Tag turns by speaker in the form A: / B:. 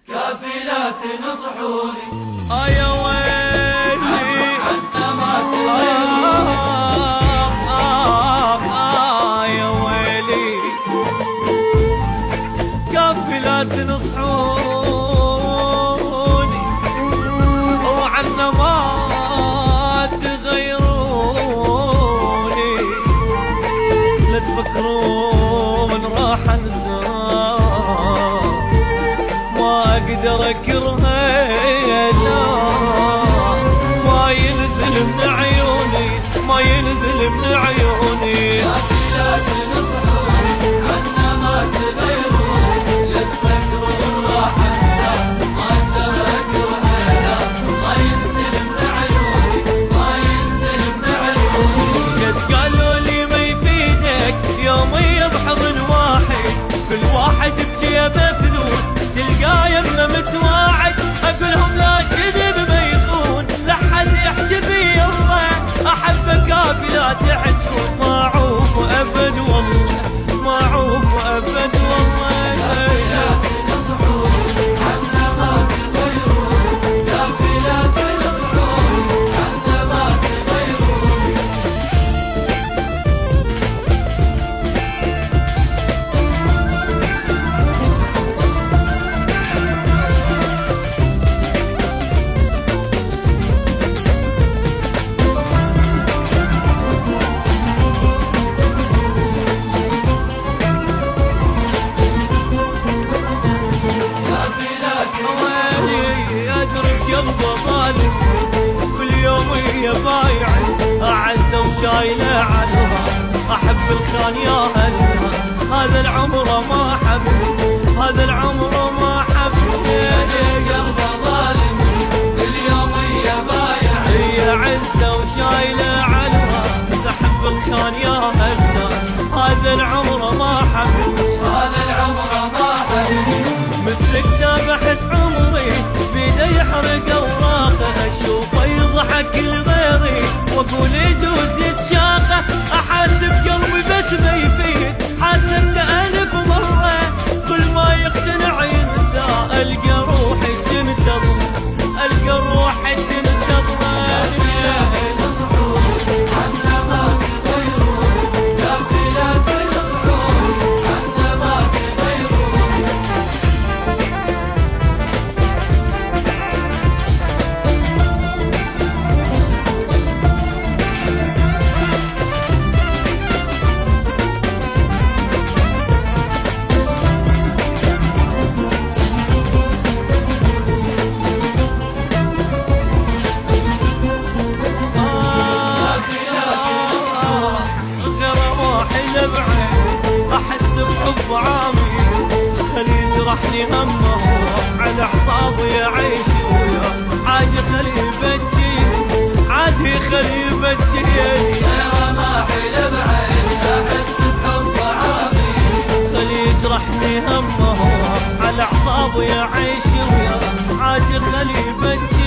A: كافلات نصحوني
B: يا ويلي
A: حتى ما تغيروني
B: يا ويلي كافلات نصحوني وعنا ما تغيروني لا تفكرون راح انسى ما اقدر اكرهه لا ما ينزل من عيوني ما ينزل من عيوني
A: كافلات نصحوني عنا ما تغيروني لا تفكرون راح انسى ما اقدر اكرهه ما ينزل من عيوني ما ينزل من عيوني
B: قد قالوا لي ما يفيدك يومي بحضن واحد كل واحد بجيبه فلوس تلقاه يمه متواعد اقولهم لا كذب ما يخون لا حد يحكي بي الله احب كافلات يحجون ما اعوف ابد والله ما اعوف ابد والله
A: كافلات نصحوني عنا ما تغيروني كافلات نصحوني عنا ما تغيروني كافلات
B: ويلي ادرك قلبه ظالم كل يوم هي بايع اعزه وشايله على الراس احب الخان يا هالناس هذا العمر ما حبني هذا العمر ما حبني
A: قلبه ظالم كل يوم هي بايع
B: هي عزه وشايله على الراس احب الخان يا هالناس هذا العمر ما حبني
A: هذا العمر ما حبني
B: مثل كتاب احس عمري بيده يحرق اوراقه اشوفه يضحك لغيري واقول يجوز يتشاقه احاسب قلبي بس ما يفيد حاسبته الف مره كل ما يقتنع ينسى القى روحي تنتظر القى روحي تنتظر
A: نصحوني عنا ما تغيروني كافلات نصحوني عنا ما تغيروني
B: بحب عامي خلي يجرحني همه على اعصابي يعيش وياه عادي خلي يبكي عادي خلي يبكي
A: غير ما حلم عيني احس بحب عامي
B: خلي يجرحني همه على اعصابي يعيش وياه عادي خلي يبكي